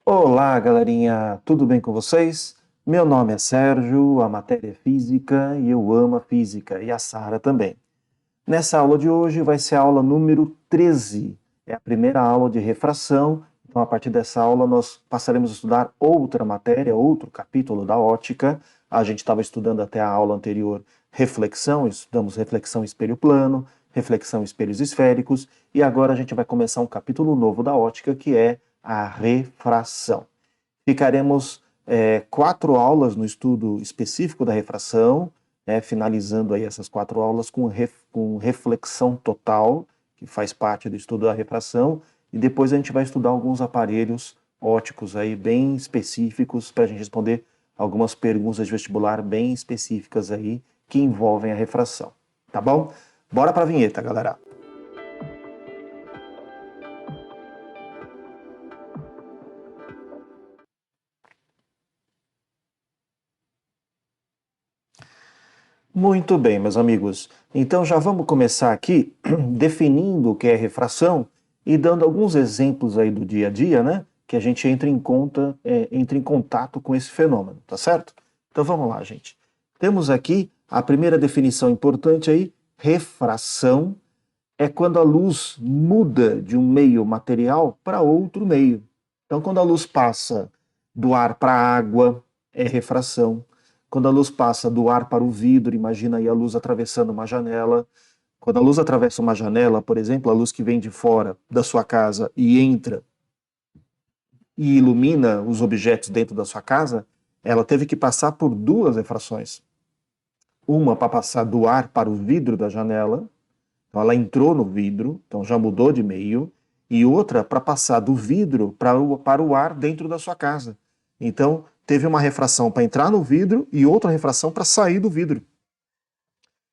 Olá, galerinha, tudo bem com vocês? Meu nome é Sérgio, a matéria é física e eu amo a física, e a Sara também. Nessa aula de hoje vai ser a aula número 13, é a primeira aula de refração, então a partir dessa aula nós passaremos a estudar outra matéria, outro capítulo da ótica. A gente estava estudando até a aula anterior reflexão, estudamos reflexão espelho plano, reflexão espelhos esféricos, e agora a gente vai começar um capítulo novo da ótica que é a refração. Ficaremos 4 aulas no estudo específico da refração, finalizando aí essas 4 aulas com reflexão total, que faz parte do estudo da refração, e depois a gente vai estudar alguns aparelhos óticos aí bem específicos para a gente responder algumas perguntas de vestibular bem específicas aí que envolvem a refração. Tá bom? Bora para a vinheta, galera! Muito bem, meus amigos. Então já vamos começar aqui definindo o que é refração e dando alguns exemplos aí do dia a dia, né? Que a gente entre em contato com esse fenômeno, tá certo? Então vamos lá, gente. Temos aqui a primeira definição importante aí, refração é quando a luz muda de um meio material para outro meio. Então, quando a luz passa do ar para a água, é refração. Quando a luz passa do ar para o vidro, imagina aí a luz atravessando uma janela. Quando a luz atravessa uma janela, por exemplo, a luz que vem de fora da sua casa e entra e ilumina os objetos dentro da sua casa, ela teve que passar por 2 refrações. Uma para passar do ar para o vidro da janela, então ela entrou no vidro, então já mudou de meio, e outra para passar do vidro para o ar dentro da sua casa. Então teve uma refração para entrar no vidro e outra refração para sair do vidro.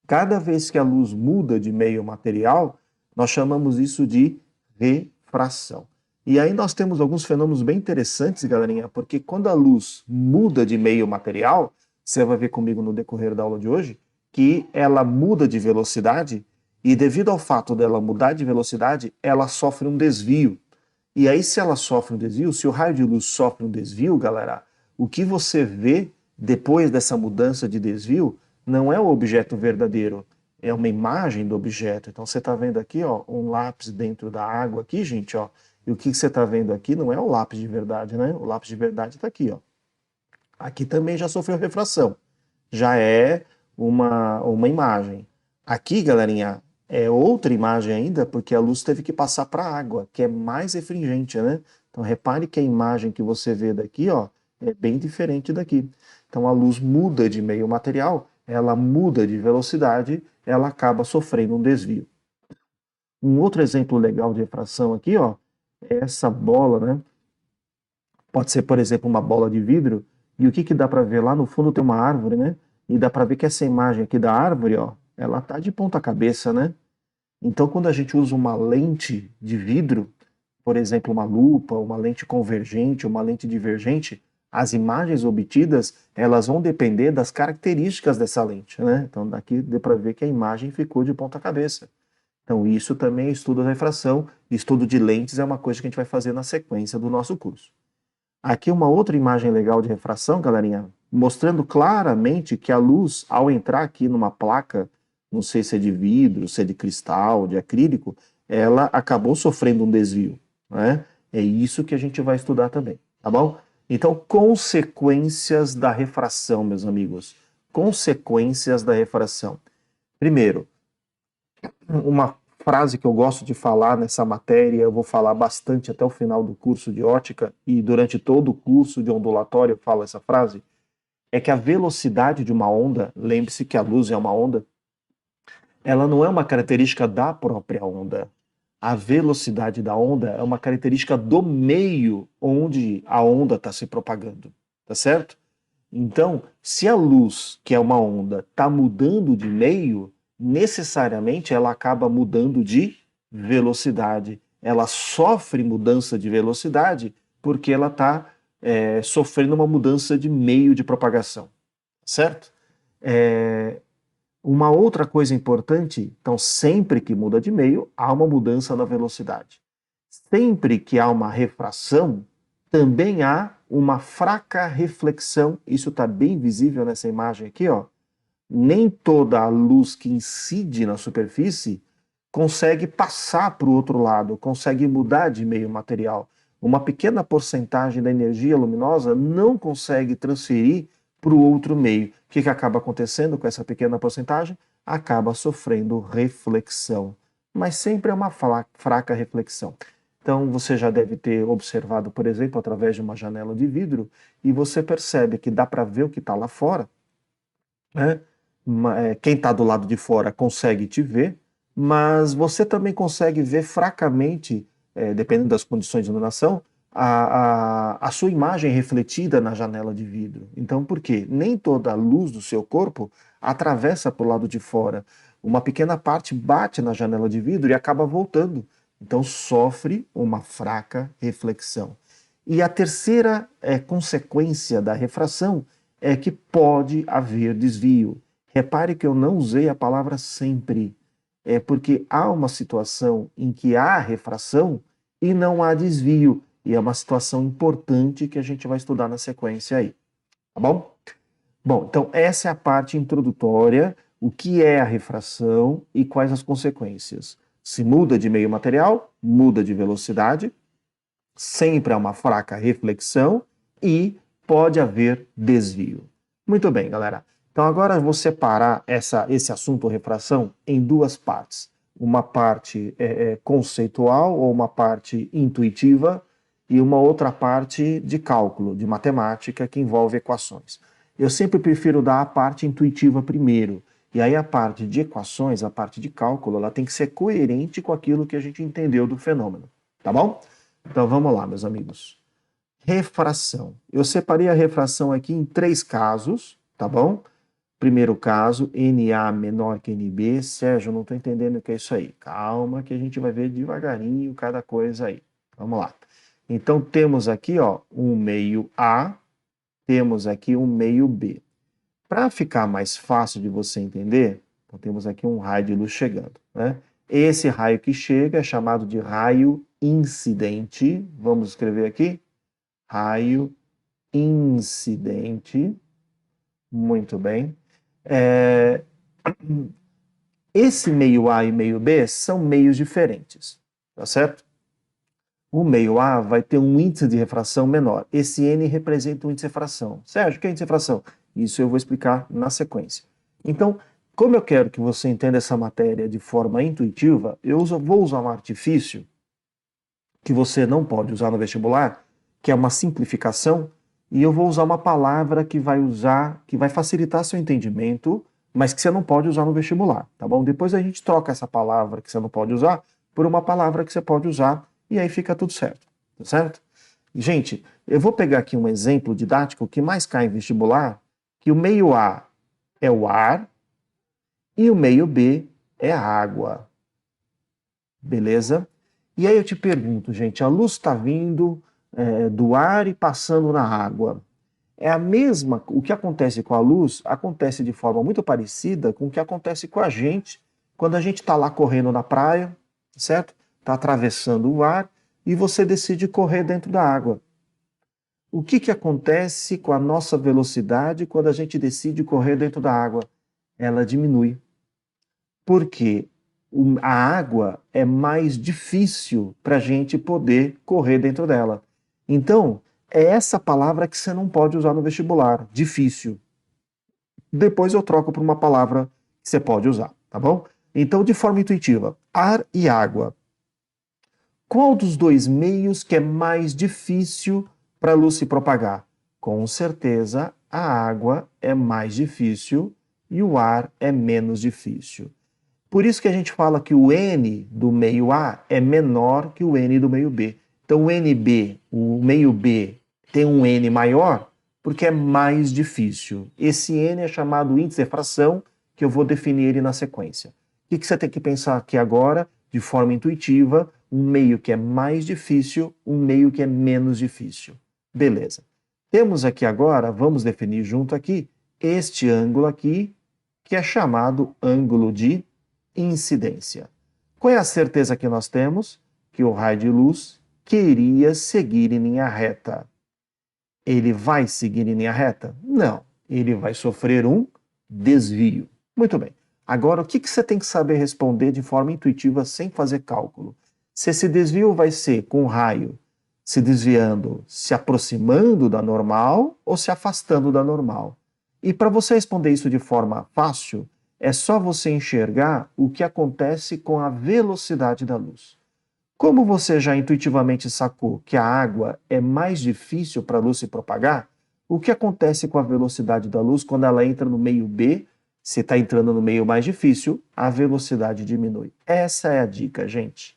Cada vez que a luz muda de meio material, nós chamamos isso de refração. E aí nós temos alguns fenômenos bem interessantes, galerinha, porque quando a luz muda de meio material, você vai ver comigo no decorrer da aula de hoje, que ela muda de velocidade e devido ao fato dela mudar de velocidade, ela sofre um desvio. E aí se ela sofre um desvio, se o raio de luz sofre um desvio, galera, o que você vê depois dessa mudança de desvio não é o objeto verdadeiro, é uma imagem do objeto. Então você está vendo aqui, ó, um lápis dentro da água aqui, gente, ó. E o que você está vendo aqui não é o lápis de verdade, né? O lápis de verdade está aqui, ó. Aqui também já sofreu refração. Já é uma imagem. Aqui, galerinha, é outra imagem ainda, porque a luz teve que passar para a água, que é mais refringente, né? Então repare que a imagem que você vê daqui, ó, é bem diferente daqui. Então a luz muda de meio material, ela muda de velocidade, ela acaba sofrendo um desvio. Um outro exemplo legal de refração aqui, ó, é essa bola, né? Pode ser, por exemplo, uma bola de vidro, e o que que dá para ver? Lá no fundo tem uma árvore, né? E dá para ver que essa imagem aqui da árvore, ó, ela tá de ponta cabeça, né? Então, quando a gente usa uma lente de vidro, por exemplo, uma lupa, uma lente convergente, uma lente divergente, as imagens obtidas, elas vão depender das características dessa lente, né? Então, daqui deu para ver que a imagem ficou de ponta cabeça. Então, isso também é estudo da refração. Estudo de lentes é uma coisa que a gente vai fazer na sequência do nosso curso. Aqui uma outra imagem legal de refração, galerinha, mostrando claramente que a luz, ao entrar aqui numa placa, não sei se é de vidro, se é de cristal, de acrílico, ela acabou sofrendo um desvio, né? É isso que a gente vai estudar também, tá bom? Então, consequências da refração, meus amigos. Consequências da refração. Primeiro, uma frase que eu gosto de falar nessa matéria, eu vou falar bastante até o final do curso de ótica e durante todo o curso de ondulatório eu falo essa frase, é que a velocidade de uma onda, lembre-se que a luz é uma onda, ela não é uma característica da própria onda. A velocidade da onda é uma característica do meio onde a onda está se propagando, tá certo? Então, se a luz, que é uma onda, está mudando de meio, necessariamente ela acaba mudando de velocidade. Ela sofre mudança de velocidade porque ela está sofrendo uma mudança de meio de propagação, certo? É, uma outra coisa importante, então, sempre que muda de meio, há uma mudança na velocidade. Sempre que há uma refração, também há uma fraca reflexão, isso está bem visível nessa imagem aqui, ó. Nem toda a luz que incide na superfície consegue passar para o outro lado, consegue mudar de meio material. Uma pequena porcentagem da energia luminosa não consegue transferir para o outro meio. O que acaba acontecendo com essa pequena porcentagem? Acaba sofrendo reflexão. Mas sempre é uma fraca reflexão. Então, você já deve ter observado, por exemplo, através de uma janela de vidro, e você percebe que dá para ver o que está lá fora, né? Quem está do lado de fora consegue te ver, mas você também consegue ver fracamente, dependendo das condições de iluminação, a sua imagem refletida na janela de vidro. Então, por quê? Nem toda a luz do seu corpo atravessa para o lado de fora. Uma pequena parte bate na janela de vidro e acaba voltando. Então, sofre uma fraca reflexão. E a terceira consequência da refração é que pode haver desvio. Repare que eu não usei a palavra sempre. É porque há uma situação em que há refração e não há desvio. E é uma situação importante que a gente vai estudar na sequência aí. Tá bom? Bom, então essa é a parte introdutória, o que é a refração e quais as consequências. Se muda de meio material, muda de velocidade, sempre há uma fraca reflexão e pode haver desvio. Muito bem, galera. Então agora eu vou separar esse assunto refração em duas partes. Uma parte conceitual ou uma parte intuitiva e uma outra parte de cálculo, de matemática, que envolve equações. Eu sempre prefiro dar a parte intuitiva primeiro. E aí a parte de equações, a parte de cálculo, ela tem que ser coerente com aquilo que a gente entendeu do fenômeno. Tá bom? Então vamos lá, meus amigos. Refração. Eu separei a refração aqui em 3 casos, tá bom? Primeiro caso, NA menor que NB. Sérgio, não estou entendendo o que é isso aí. Calma que a gente vai ver devagarinho cada coisa aí. Vamos lá. Então temos aqui, ó, um meio A, temos aqui um meio B. Para ficar mais fácil de você entender, então temos aqui um raio de luz chegando, né? Esse raio que chega é chamado de raio incidente. Vamos escrever aqui? Raio incidente. Muito bem. Esse meio A e meio B são meios diferentes, tá certo? O meio A vai ter um índice de refração menor. Esse N representa o índice de refração. Sérgio, o que é índice de refração? Isso eu vou explicar na sequência. Então, como eu quero que você entenda essa matéria de forma intuitiva, vou usar um artifício que você não pode usar no vestibular, que é uma simplificação, e eu vou usar uma palavra que vai facilitar seu entendimento, mas que você não pode usar no vestibular, tá bom? Depois a gente troca essa palavra que você não pode usar por uma palavra que você pode usar e aí fica tudo certo, tá certo? Gente, eu vou pegar aqui um exemplo didático que mais cai em vestibular, que o meio A é o ar e o meio B é a água. Beleza? E aí eu te pergunto, gente, a luz está vindo do ar e passando na água. É a mesma, o que acontece com a luz acontece de forma muito parecida com o que acontece com a gente quando a gente está lá correndo na praia, certo? Está atravessando o ar e você decide correr dentro da água. O que acontece com a nossa velocidade quando a gente decide correr dentro da água? Ela diminui. Por quê? A água é mais difícil para a gente poder correr dentro dela. Então, é essa palavra que você não pode usar no vestibular, difícil. Depois eu troco por uma palavra que você pode usar, tá bom? Então, de forma intuitiva, ar e água. Qual dos dois meios que é mais difícil para a luz se propagar? Com certeza, a água é mais difícil e o ar é menos difícil. Por isso que a gente fala que o N do meio A é menor que o N do meio B. Então o NB, o meio B, tem um N maior porque é mais difícil. Esse N é chamado índice de refração, que eu vou definir ele na sequência. O que você tem que pensar aqui agora, de forma intuitiva, um meio que é mais difícil, um meio que é menos difícil. Beleza. Temos aqui agora, vamos definir junto aqui, este ângulo aqui, que é chamado ângulo de incidência. Qual é a certeza que nós temos? Que o raio de luz queria seguir em linha reta. Ele vai seguir em linha reta? Não. Ele vai sofrer um desvio. Muito bem. Agora, o que você tem que saber responder de forma intuitiva, sem fazer cálculo? Se esse desvio vai ser com o raio se desviando, se aproximando da normal ou se afastando da normal. E para você responder isso de forma fácil, é só você enxergar o que acontece com a velocidade da luz. Como você já intuitivamente sacou que a água é mais difícil para a luz se propagar, o que acontece com a velocidade da luz quando ela entra no meio B? Se está entrando no meio mais difícil, a velocidade diminui. Essa é a dica, gente.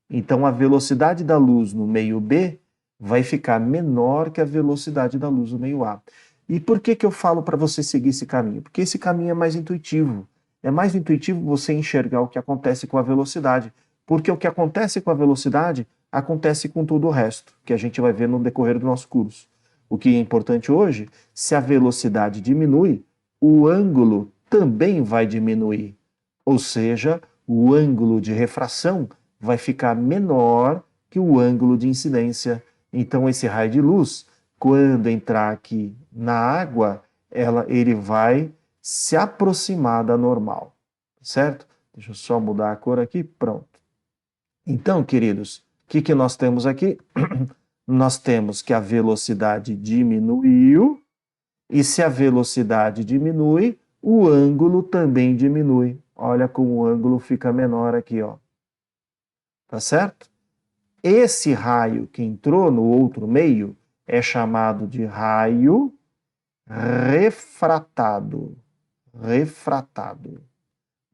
Então, a velocidade da luz no meio B vai ficar menor que a velocidade da luz no meio A. E por que eu falo para você seguir esse caminho? Porque esse caminho é mais intuitivo. É mais intuitivo você enxergar o que acontece com a velocidade. Porque o que acontece com a velocidade acontece com todo o resto, que a gente vai ver no decorrer do nosso curso. O que é importante hoje, se a velocidade diminui, o ângulo também vai diminuir. Ou seja, o ângulo de refração vai ficar menor que o ângulo de incidência. Então, esse raio de luz, quando entrar aqui na água, ele vai se aproximar da normal, certo? Deixa eu só mudar a cor aqui, pronto. Então, queridos, o que nós temos aqui? Nós temos que a velocidade diminuiu, e se a velocidade diminui, o ângulo também diminui. Olha como o ângulo fica menor aqui, ó. Tá certo? Esse raio que entrou no outro meio é chamado de raio refratado. Refratado.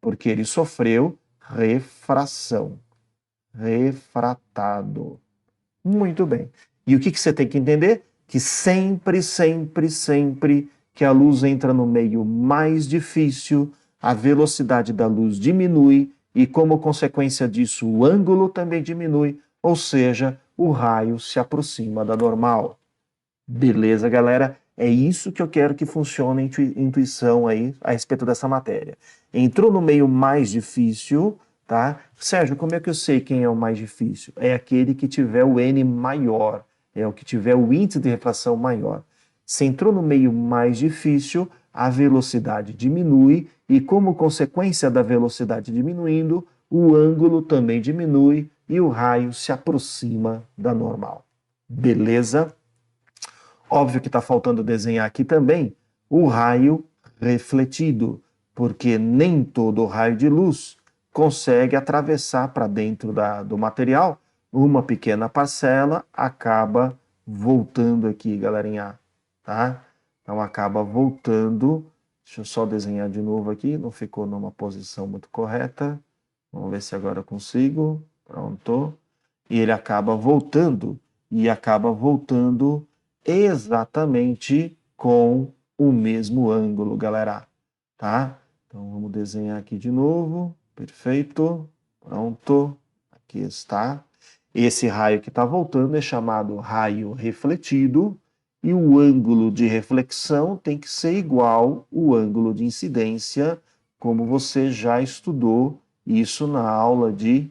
Porque ele sofreu refração. Refratado. Muito bem. E o que você tem que entender? Que sempre, sempre, sempre que a luz entra no meio mais difícil, a velocidade da luz diminui e, como consequência disso, o ângulo também diminui, ou seja, o raio se aproxima da normal. Beleza, galera? É isso que eu quero que funcione a intuição aí a respeito dessa matéria. Entrou no meio mais difícil, tá? Sérgio, como é que eu sei quem é o mais difícil? É aquele que tiver o N maior, é o que tiver o índice de refração maior. Se entrou no meio mais difícil, a velocidade diminui e, como consequência da velocidade diminuindo, o ângulo também diminui e o raio se aproxima da normal. Beleza? Óbvio que está faltando desenhar aqui também o raio refletido, porque nem todo raio de luz consegue atravessar para dentro do material. Uma pequena parcela acaba voltando aqui, galerinha, tá? Então acaba voltando. Deixa eu só desenhar de novo aqui, não ficou numa posição muito correta. Vamos ver se agora eu consigo. Pronto. E ele acaba voltando, exatamente com o mesmo ângulo, galera, tá? Então vamos desenhar aqui de novo, perfeito, pronto, aqui está. Esse raio que está voltando é chamado raio refletido e o ângulo de reflexão tem que ser igual ao ângulo de incidência, como você já estudou isso na aula de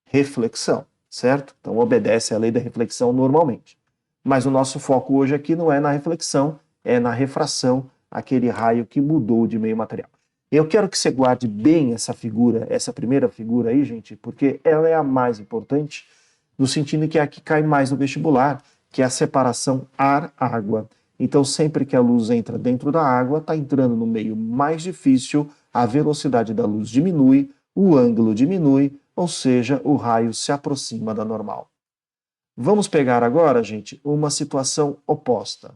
reflexão, certo? Então obedece à lei da reflexão normalmente. Mas o nosso foco hoje aqui não é na reflexão, é na refração, aquele raio que mudou de meio material. Eu quero que você guarde bem essa figura, essa primeira figura aí, gente, porque ela é a mais importante, no sentido que é a que cai mais no vestibular, que é a separação ar-água. Então, sempre que a luz entra dentro da água, está entrando no meio mais difícil, a velocidade da luz diminui, o ângulo diminui, ou seja, o raio se aproxima da normal. Vamos pegar agora, gente, uma situação oposta.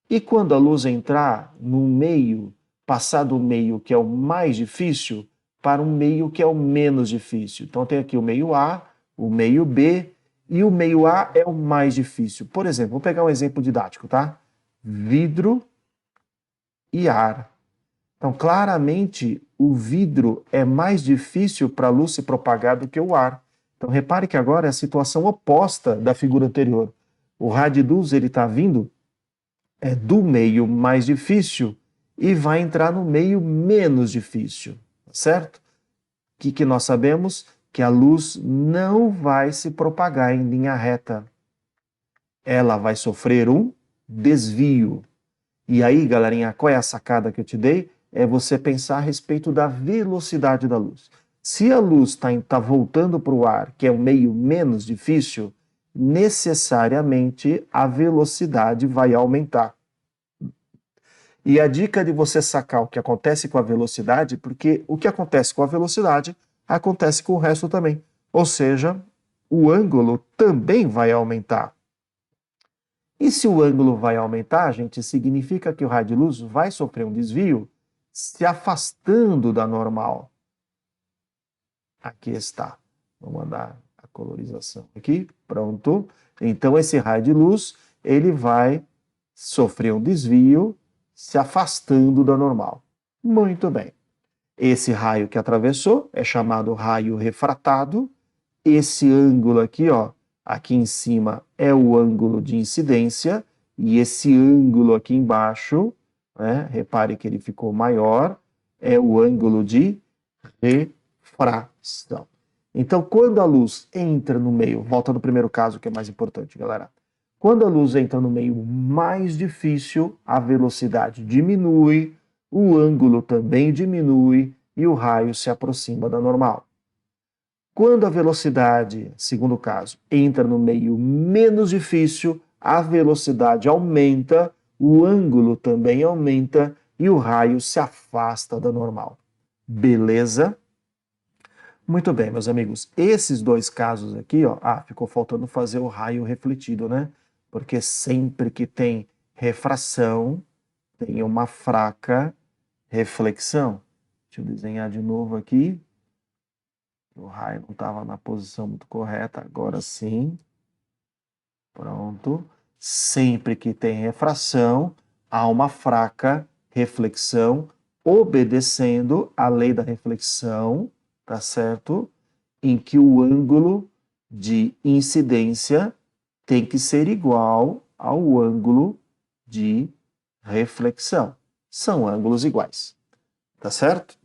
E quando a luz entrar no meio, passar do meio que é o mais difícil, para um meio que é o menos difícil. Então tem aqui o meio A, o meio B, e o meio A é o mais difícil. Por exemplo, vou pegar um exemplo didático, tá? Vidro e ar. Então, claramente, o vidro é mais difícil para a luz se propagar do que o ar. Então, repare que agora é a situação oposta da figura anterior. O raio de luz está vindo do meio mais difícil e vai entrar no meio menos difícil, certo? O que nós sabemos? Que a luz não vai se propagar em linha reta. ela vai sofrer um desvio. E aí, galerinha, qual é a sacada que eu te dei? É você pensar a respeito da velocidade da luz. Se a luz está voltando para o ar, que é o meio menos difícil, necessariamente a velocidade vai aumentar. E a dica de você sacar o que acontece com a velocidade, porque o que acontece com a velocidade acontece com o resto também. Ou seja, o ângulo também vai aumentar. E se o ângulo vai aumentar, gente, significa que o raio de luz vai sofrer um desvio, se afastando da normal. Aqui está. Vou mandar a colorização aqui. Pronto. Então, esse raio de luz, ele vai sofrer um desvio, se afastando da normal. Muito bem. Esse raio que atravessou é chamado raio refratado. Esse ângulo aqui, ó, aqui em cima é o ângulo de incidência, e esse ângulo aqui embaixo, né, repare que ele ficou maior, é o ângulo de refração. Então, quando a luz entra no meio, volta no primeiro caso que é mais importante, galera. Quando a luz entra no meio mais difícil, a velocidade diminui, o ângulo também diminui e o raio se aproxima da normal. Quando a velocidade, segundo caso, entra no meio menos difícil, a velocidade aumenta, o ângulo também aumenta e o raio se afasta da normal. Beleza? Muito bem, meus amigos. Esses dois casos aqui, ó, ficou faltando fazer o raio refletido, né? Porque sempre que tem refração, tem uma fraca reflexão. Deixa eu desenhar de novo aqui. O raio não estava na posição muito correta, agora sim. Pronto. Sempre que tem refração, há uma fraca reflexão, obedecendo à lei da reflexão, tá certo? Em que o ângulo de incidência tem que ser igual ao ângulo de reflexão. São ângulos iguais, tá certo?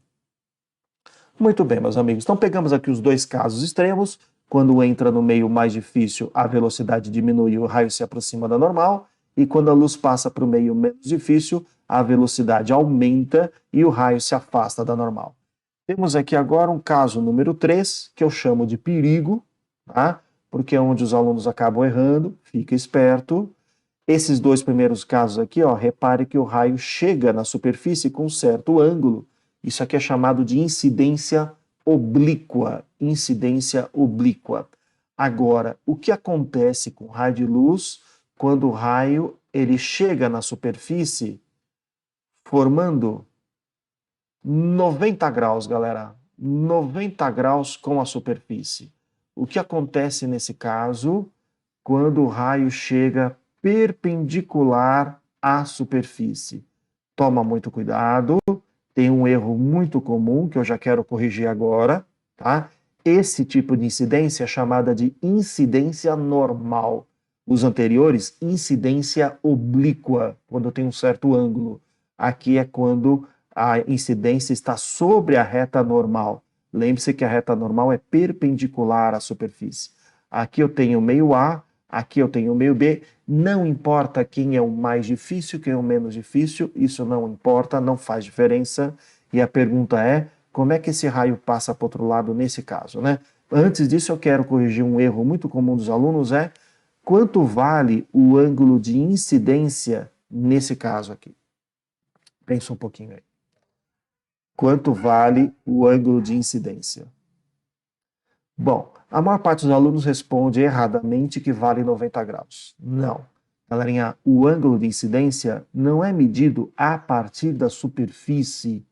Muito bem, meus amigos. Então pegamos aqui os dois casos extremos. Quando entra no meio mais difícil, a velocidade diminui e o raio se aproxima da normal. E quando a luz passa para o meio menos difícil, a velocidade aumenta e o raio se afasta da normal. Temos aqui agora um caso número 3, que eu chamo de perigo, tá? Porque é onde os alunos acabam errando, fica esperto. Esses dois primeiros casos aqui, ó, repare que o raio chega na superfície com um certo ângulo. Isso aqui é chamado de incidência oblíqua. Incidência oblíqua. Agora, o que acontece com o raio de luz quando o raio ele chega na superfície formando 90 graus, galera? 90 graus com a superfície. O que acontece nesse caso quando o raio chega perpendicular à superfície? Toma muito cuidado. Tem um erro muito comum que eu já quero corrigir agora, tá? Esse tipo de incidência é chamada de incidência normal. Os anteriores, incidência oblíqua, quando tem um certo ângulo. Aqui é quando a incidência está sobre a reta normal. Lembre-se que a reta normal é perpendicular à superfície. Aqui eu tenho meio A, aqui eu tenho meio B. Não importa quem é o mais difícil, quem é o menos difícil, isso não importa, não faz diferença. E a pergunta é, como é que esse raio passa para o outro lado nesse caso, né? Antes disso, eu quero corrigir um erro muito comum dos alunos, quanto vale o ângulo de incidência nesse caso aqui? Pensa um pouquinho aí. Quanto vale o ângulo de incidência? Bom, a maior parte dos alunos responde erradamente que vale 90 graus. Não. Galerinha, o ângulo de incidência não é medido a partir da superfície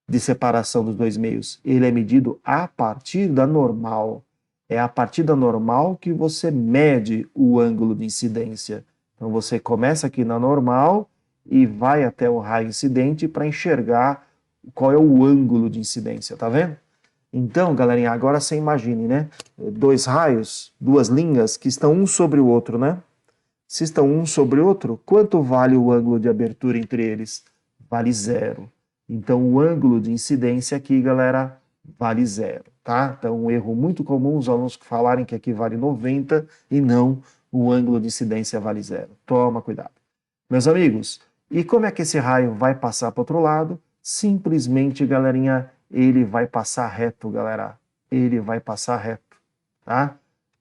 de separação dos dois meios. Ele é medido a partir da normal. É a partir da normal que você mede o ângulo de incidência. Então você começa aqui na normal e vai até o raio incidente para enxergar qual é o ângulo de incidência, tá vendo? Então, galerinha, agora você imagine, né? Dois raios, duas linhas que estão um sobre o outro, né? Se estão um sobre o outro, quanto vale o ângulo de abertura entre eles? Vale zero. Então, o ângulo de incidência aqui, galera, vale zero, tá? Então, um erro muito comum os alunos falarem que aqui vale 90 e não, o ângulo de incidência vale zero. Toma cuidado. Meus amigos, e como é que esse raio vai passar para o outro lado? Simplesmente, galerinha, ele vai passar reto, galera. Ele vai passar reto, tá?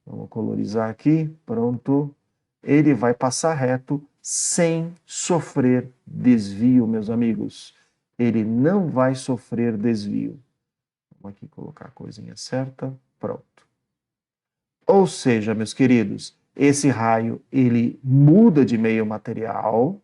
Vamos colorizar aqui, pronto. Ele vai passar reto sem sofrer desvio, meus amigos. Ele não vai sofrer desvio. Vamos aqui colocar a coisinha certa, pronto. Ou seja, meus queridos, esse raio, ele muda de meio material,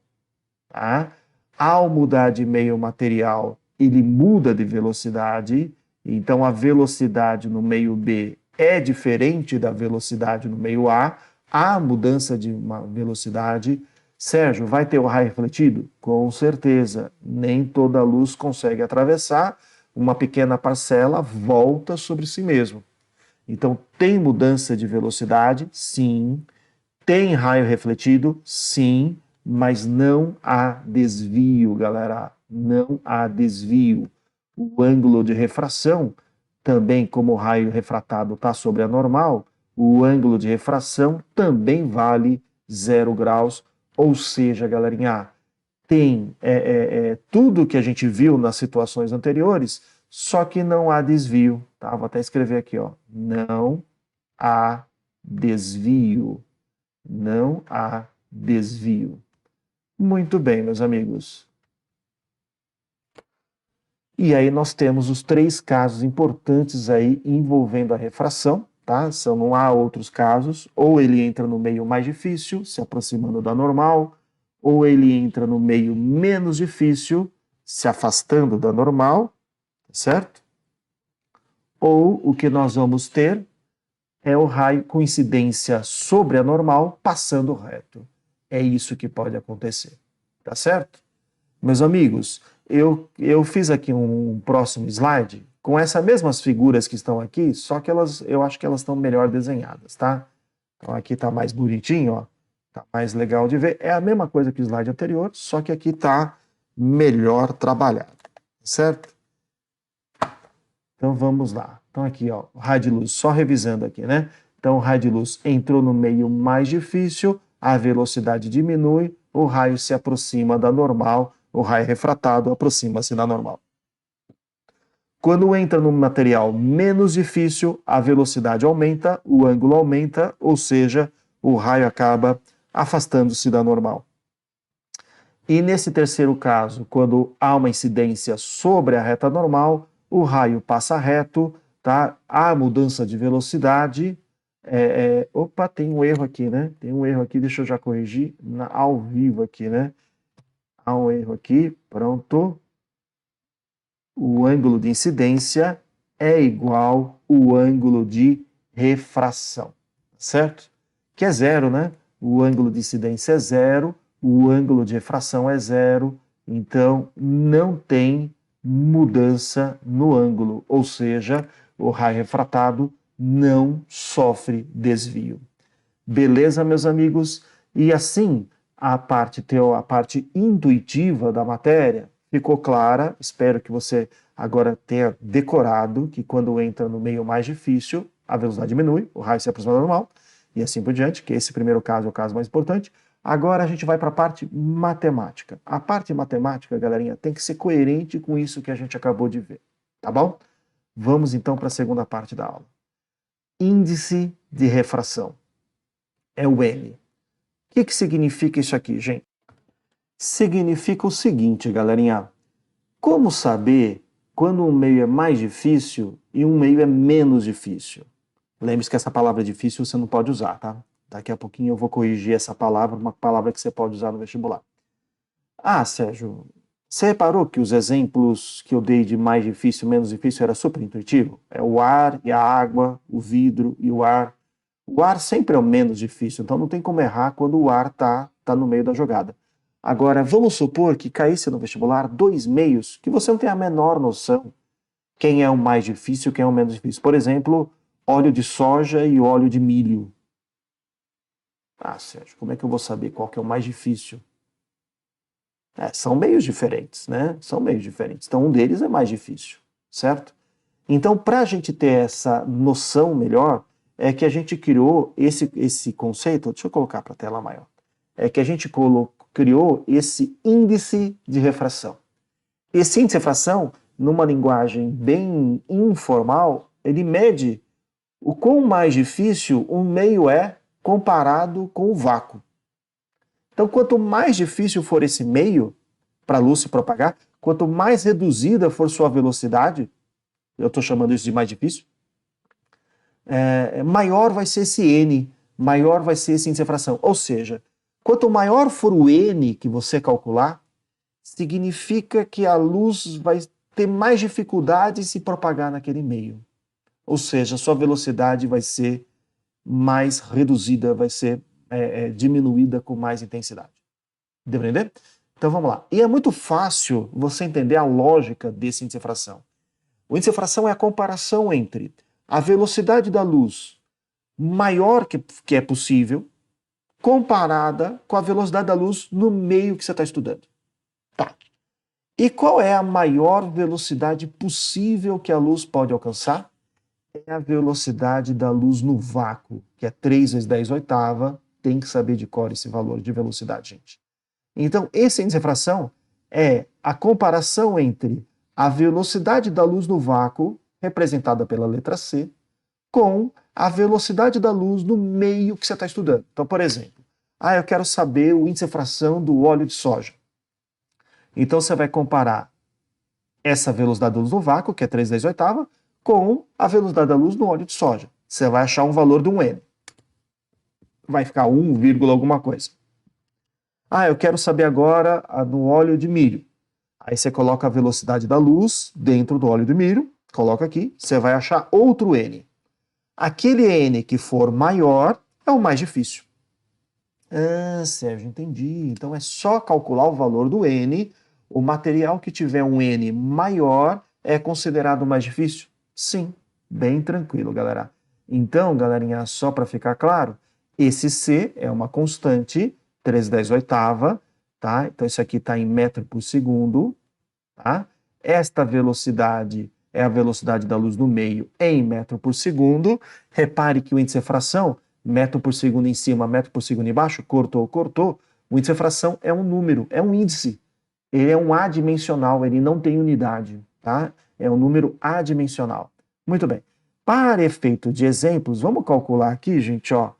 tá? Ao mudar de meio material, ele muda de velocidade, então a velocidade no meio B é diferente da velocidade no meio A, há mudança de uma velocidade. Sérgio, vai ter o raio refletido? Com certeza, nem toda luz consegue atravessar, uma pequena parcela volta sobre si mesmo. Então, tem mudança de velocidade? Sim. Tem raio refletido? Sim. Mas não há desvio, galera. Não há desvio. O ângulo de refração, também como o raio refratado está sobre a normal, o ângulo de refração também vale 0 graus. Ou seja, galerinha, tem tudo que a gente viu nas situações anteriores, só que não há desvio. Tá? Vou até escrever aqui, ó. Não há desvio. Não há desvio. Muito bem, meus amigos. E aí nós temos os 3 casos importantes aí envolvendo a refração, tá? Não há outros casos. Ou ele entra no meio mais difícil, se aproximando da normal, ou ele entra no meio menos difícil, se afastando da normal, certo? Ou o que nós vamos ter é o raio com incidência sobre a normal passando reto. É isso que pode acontecer, tá certo? Meus amigos, eu fiz aqui um próximo slide com essas mesmas figuras que estão aqui, só que eu acho que elas estão melhor desenhadas, tá? Então aqui está mais bonitinho, ó, tá mais legal de ver. É a mesma coisa que o slide anterior, só que aqui está melhor trabalhado, certo? Então vamos lá. Então aqui, ó, o raio de luz, só revisando aqui, né? Então o raio de luz entrou no meio mais difícil, a velocidade diminui, o raio se aproxima da normal, o raio refratado aproxima-se da normal. Quando entra no material menos difícil, a velocidade aumenta, o ângulo aumenta, ou seja, o raio acaba afastando-se da normal. E nesse terceiro caso, quando há uma incidência sobre a reta normal, o raio passa reto, tá? Há mudança de velocidade. Opa, tem um erro aqui, né? Tem um erro aqui, deixa eu já corrigir ao vivo aqui, né? Há um erro aqui, pronto. O ângulo de incidência é igual ao ângulo de refração, certo? Que é zero, né? O ângulo de incidência é zero, o ângulo de refração é zero, então não tem mudança no ângulo, ou seja, o raio refratado não sofre desvio. Beleza, meus amigos? E assim, a parte intuitiva da matéria ficou clara. Espero que você agora tenha decorado que quando entra no meio mais difícil, a velocidade diminui, o raio se aproxima do normal, e assim por diante, que esse primeiro caso é o caso mais importante. Agora a gente vai para a parte matemática. A parte matemática, galerinha, tem que ser coerente com isso que a gente acabou de ver, tá bom? Vamos então para a segunda parte da aula. Índice de refração. É o N. O que significa isso aqui, gente? Significa o seguinte, galerinha. Como saber quando um meio é mais difícil e um meio é menos difícil? Lembre-se que essa palavra difícil você não pode usar, tá? Daqui a pouquinho eu vou corrigir essa palavra, uma palavra que você pode usar no vestibular. Ah, Sérgio, você reparou que os exemplos que eu dei de mais difícil e menos difícil era super intuitivo? É o ar e a água, o vidro e o ar. O ar sempre é o menos difícil, então não tem como errar quando o ar tá no meio da jogada. Agora, vamos supor que caísse no vestibular 2 meios que você não tem a menor noção quem é o mais difícil e quem é o menos difícil. Por exemplo, óleo de soja e óleo de milho. Ah, Sérgio, como é que eu vou saber qual que é o mais difícil? São meios diferentes, né? São meios diferentes. Então, um deles é mais difícil, certo? Então, para a gente ter essa noção melhor, é que a gente criou esse conceito, deixa eu colocar para a tela maior, é que a gente criou esse índice de refração. Esse índice de refração, numa linguagem bem informal, ele mede o quão mais difícil um meio é comparado com o vácuo. Então, quanto mais difícil for esse meio para a luz se propagar, quanto mais reduzida for sua velocidade, eu estou chamando isso de mais difícil, maior vai ser esse N, maior vai ser esse índice de refração. Ou seja, quanto maior for o N que você calcular, significa que a luz vai ter mais dificuldade em se propagar naquele meio. Ou seja, sua velocidade vai ser mais reduzida, vai ser diminuída com mais intensidade. Deu para entender? Então vamos lá. E é muito fácil você entender a lógica desse índice de refração. O índice de refração é a comparação entre a velocidade da luz maior que é possível comparada com a velocidade da luz no meio que você está estudando. Tá. E qual é a maior velocidade possível que a luz pode alcançar? É a velocidade da luz no vácuo, que é 3 vezes 10 oitava. Tem que saber de cor esse valor de velocidade, gente. Então, esse índice de refração é a comparação entre a velocidade da luz no vácuo, representada pela letra C, com a velocidade da luz no meio que você está estudando. Então, por exemplo, eu quero saber o índice de refração do óleo de soja. Então, você vai comparar essa velocidade da luz no vácuo, que é 3 vezes 10 oitava, com a velocidade da luz no óleo de soja. Você vai achar um valor de um N. Vai ficar 1, alguma coisa. Eu quero saber agora no óleo de milho. Aí você coloca a velocidade da luz dentro do óleo de milho, coloca aqui, você vai achar outro N. Aquele N que for maior é o mais difícil. Sérgio, entendi. Então é só calcular o valor do N. O material que tiver um N maior é considerado mais difícil? Sim, bem tranquilo, galera. Então, galerinha, só para ficar claro, esse C é uma constante, 3 10 oitava, tá? Então isso aqui está em metro por segundo, tá? Esta velocidade é a velocidade da luz no meio em metro por segundo. Repare que o índice de refração, metro por segundo em cima, metro por segundo embaixo, cortou. O índice de refração é um número, é um índice. Ele é um adimensional, ele não tem unidade, tá? É um número adimensional. Muito bem. Para efeito de exemplos, vamos calcular aqui, gente, ó,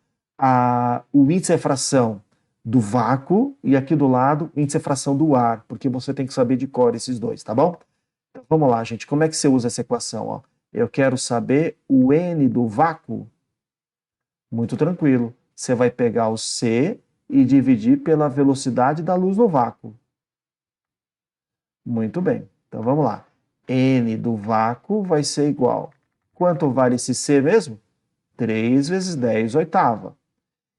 o índice de refração do vácuo e aqui do lado o índice de refração do ar, porque você tem que saber de cor esses dois, tá bom? Então vamos lá, gente. Como é que você usa essa equação? Ó? Eu quero saber o N do vácuo. Muito tranquilo. Você vai pegar o C e dividir pela velocidade da luz no vácuo. Muito bem. Então vamos lá. N do vácuo vai ser igual. Quanto vale esse C mesmo? 3 vezes 10 oitava.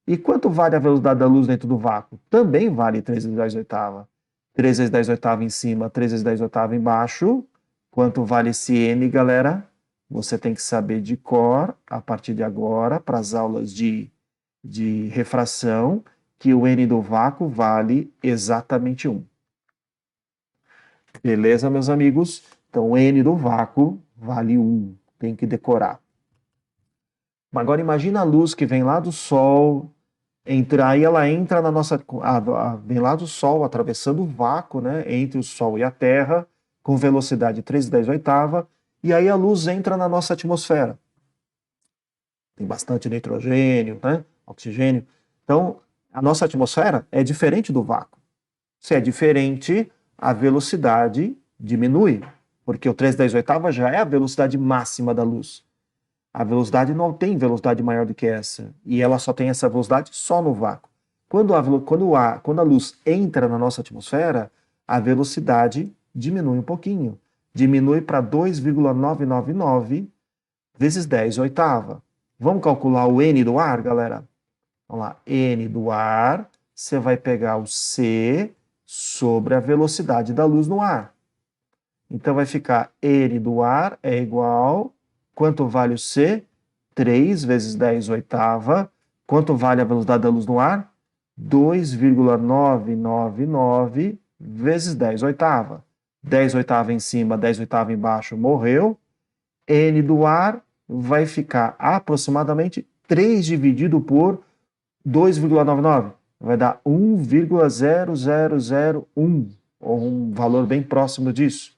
E quanto vale a velocidade da luz dentro do vácuo? Também vale 3 vezes 10 oitava. 3 vezes 10 oitava em cima, 3 vezes 10 oitava embaixo. Quanto vale esse N, galera? Você tem que saber de cor, a partir de agora, para as aulas de refração, que o N do vácuo vale exatamente 1. Beleza, meus amigos? Então, o N do vácuo vale 1. Tem que decorar. Agora, imagina a luz que vem lá do Sol, aí ela entra na nossa... vem lá do Sol, atravessando o vácuo, né, entre o Sol e a Terra, com velocidade 3 10 oitava, e aí a luz entra na nossa atmosfera. Tem bastante nitrogênio, né, oxigênio. Então, a nossa atmosfera é diferente do vácuo. Se é diferente, a velocidade diminui, porque o 3 10 oitava já é a velocidade máxima da luz. A velocidade não tem velocidade maior do que essa, e ela só tem essa velocidade só no vácuo. Quando a luz entra na nossa atmosfera, a velocidade diminui um pouquinho. Diminui para 2,999 vezes 10 oitava. Vamos calcular o N do ar, galera? Vamos lá, N do ar, você vai pegar o C sobre a velocidade da luz no ar. Então vai ficar N do ar é igual... Quanto vale o C? 3 vezes 10 oitava. Quanto vale a velocidade da luz no ar? 2,999 vezes 10 oitava. 10 oitava em cima, 10 oitava embaixo, morreu. N do ar vai ficar aproximadamente 3 dividido por 2,99. Vai dar 1,0001, ou um valor bem próximo disso.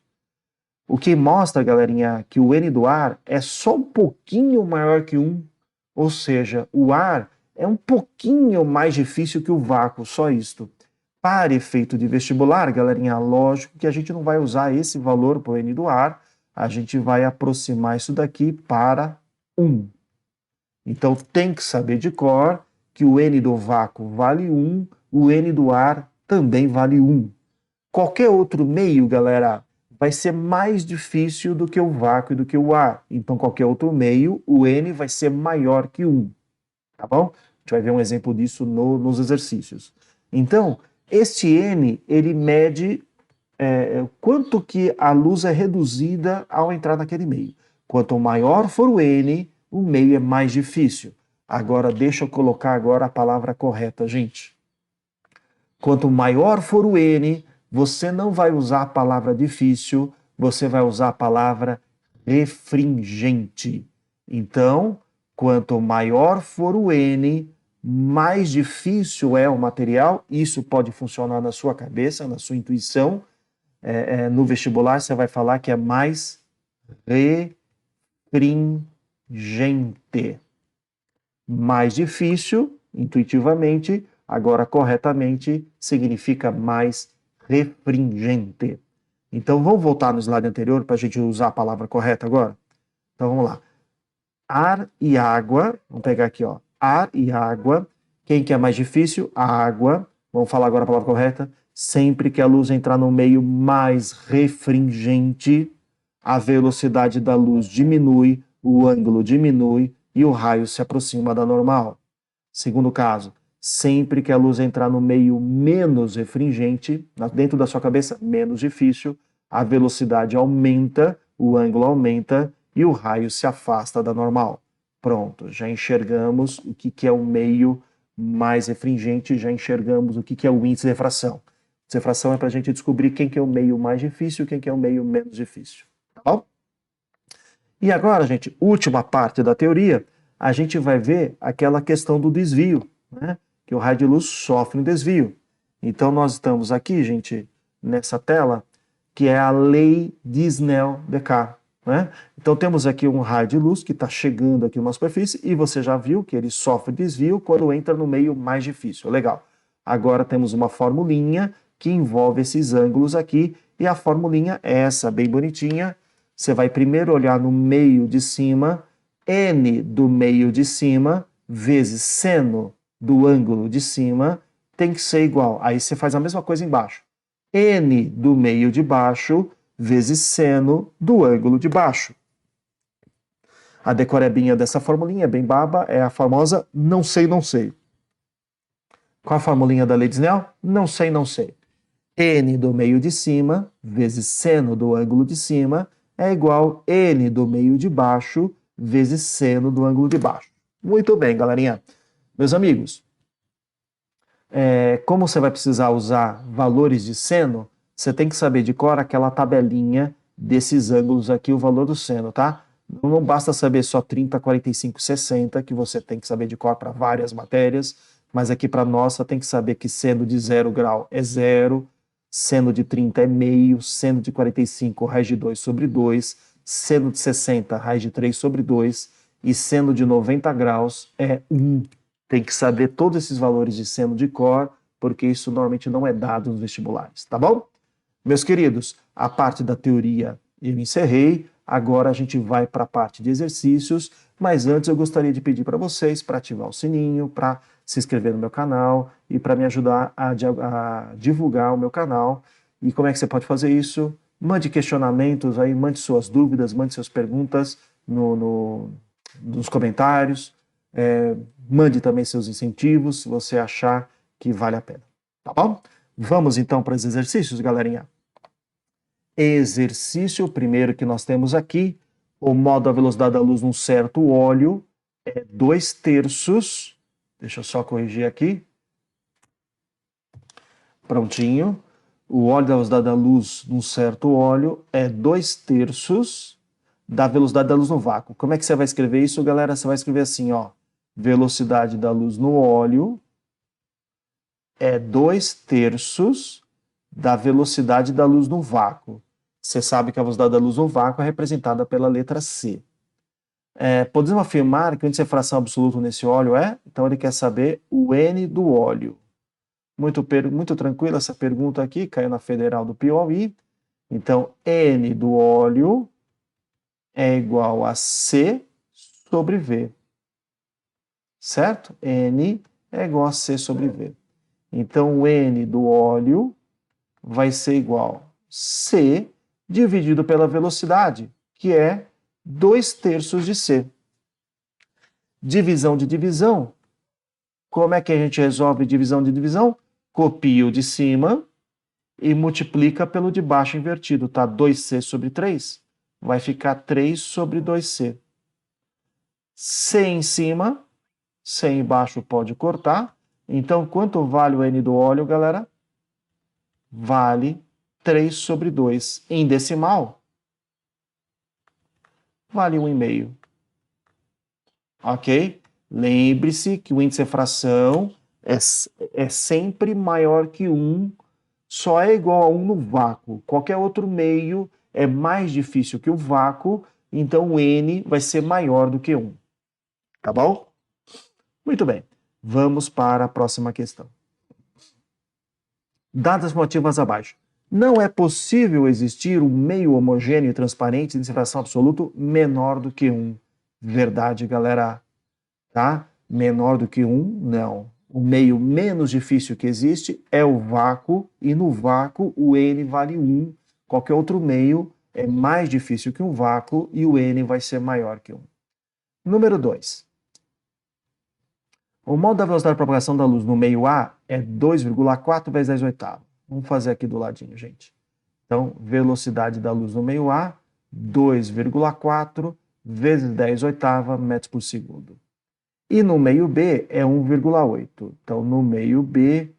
O que mostra, galerinha, que o N do ar é só um pouquinho maior que 1, ou seja, o ar é um pouquinho mais difícil que o vácuo, só isto. Para efeito de vestibular, galerinha, lógico que a gente não vai usar esse valor para o N do ar, a gente vai aproximar isso daqui para 1. Então tem que saber de cor que o N do vácuo vale 1, o N do ar também vale 1. Qualquer outro meio, galera, vai ser mais difícil do que o vácuo e do que o ar. Então, qualquer outro meio, o N vai ser maior que 1. Tá bom? A gente vai ver um exemplo disso nos exercícios. Então, este N, ele mede quanto que a luz é reduzida ao entrar naquele meio. Quanto maior for o N, o meio é mais difícil. Agora, deixa eu colocar agora a palavra correta, gente. Quanto maior for o N, você não vai usar a palavra difícil, você vai usar a palavra refringente. Então, quanto maior for o N, mais difícil é o material. Isso pode funcionar na sua cabeça, na sua intuição. No vestibular, você vai falar que é mais refringente. Mais difícil, intuitivamente, agora corretamente, significa mais refringente. Então, vamos voltar no slide anterior para a gente usar a palavra correta agora? Então, vamos lá. Ar e água, vamos pegar aqui, ó. Ar e água. Quem que é mais difícil? A água. Vamos falar agora a palavra correta. Sempre que a luz entrar no meio mais refringente, a velocidade da luz diminui, o ângulo diminui e o raio se aproxima da normal. Segundo caso, sempre que a luz entrar no meio menos refringente, dentro da sua cabeça, menos difícil, a velocidade aumenta, o ângulo aumenta e o raio se afasta da normal. Pronto, já enxergamos o que é o meio mais refringente, já enxergamos o que é o índice de refração. Índice de refração é para a gente descobrir quem que é o meio mais difícil e quem que é o meio menos difícil. Tá bom? E agora, gente, última parte da teoria, a gente vai ver aquela questão do desvio, né? Que o raio de luz sofre um desvio. Então, nós estamos aqui, gente, nessa tela, que é a lei de Snell-Descartes. Né? Então, temos aqui um raio de luz que está chegando aqui numa superfície e você já viu que ele sofre desvio quando entra no meio mais difícil. Legal. Agora temos uma formulinha que envolve esses ângulos aqui e a formulinha é essa, bem bonitinha. Você vai primeiro olhar no meio de cima, n do meio de cima vezes seno do ângulo de cima tem que ser igual. Aí você faz a mesma coisa embaixo. N do meio de baixo vezes seno do ângulo de baixo. A decorebinha dessa formulinha, bem baba, é a famosa não sei, não sei. Qual a formulinha da lei de Snell? Não sei, não sei. N do meio de cima vezes seno do ângulo de cima é igual a N do meio de baixo vezes seno do ângulo de baixo. Muito bem, galerinha. Meus amigos, como você vai precisar usar valores de seno, você tem que saber de cor aquela tabelinha desses ângulos aqui, o valor do seno, tá? Não basta saber só 30, 45, 60, que você tem que saber de cor para várias matérias, mas aqui para nossa tem que saber que seno de 0 grau é 0, seno de 30 é meio, seno de 45 raiz de 2 sobre 2, seno de 60 raiz de 3 sobre 2 e seno de 90 graus é 1. Tem que saber todos esses valores de seno de cor, porque isso normalmente não é dado nos vestibulares, tá bom? Meus queridos, a parte da teoria eu encerrei, agora a gente vai para a parte de exercícios, mas antes eu gostaria de pedir para vocês para ativar o sininho, para se inscrever no meu canal e para me ajudar a divulgar o meu canal. E como é que você pode fazer isso? Mande questionamentos aí, mande suas dúvidas, mande suas perguntas nos comentários. Mande também seus incentivos, se você achar que vale a pena. Tá bom? Vamos então para os exercícios, galerinha. Exercício primeiro que nós temos aqui, o modo da velocidade da luz num certo óleo é 2/3. Deixa eu só corrigir aqui. Prontinho. O óleo da velocidade da luz num certo óleo é 2/3 da velocidade da luz no vácuo. Como é que você vai escrever isso, galera? Você vai escrever assim, ó. Velocidade da luz no óleo é 2/3 da velocidade da luz no vácuo. Você sabe que a velocidade da luz no vácuo é representada pela letra C. Podemos afirmar que o índice de fração absoluto nesse óleo é? Então ele quer saber o N do óleo. Muito tranquila essa pergunta aqui, caiu na Federal do Piauí. Então, N do óleo é igual a C sobre V. Certo? N é igual a C sobre V. Então, o N do óleo vai ser igual a C dividido pela velocidade, que é 2/3 de C. Divisão de divisão. Como é que a gente resolve divisão de divisão? Copia o de cima e multiplica pelo de baixo invertido, tá? 2C sobre 3 vai ficar 3 sobre 2C. C em cima, C embaixo pode cortar. Então, quanto vale o N do óleo, galera? Vale 3 sobre 2. Em decimal, vale 1,5. Ok? Lembre-se que o índice de fração é sempre maior que 1, só é igual a 1 no vácuo. Qualquer outro meio é mais difícil que o vácuo, então o N vai ser maior do que 1. Tá bom? Muito bem. Vamos para a próxima questão. Dadas motivas abaixo. Não é possível existir um meio homogêneo e transparente de índice de fração absoluto menor do que 1. Verdade, galera? Tá? Menor do que 1, não. O meio menos difícil que existe é o vácuo, e no vácuo o N vale 1. Qualquer outro meio é mais difícil que um vácuo e o N vai ser maior que 1. Número 2. O modo da velocidade de propagação da luz no meio A é 2,4 vezes 10 oitavos. Vamos fazer aqui do ladinho, gente. Então, velocidade da luz no meio A, 2,4 vezes 10 oitavas metros por segundo. E no meio B é 1,8. Então, no meio B,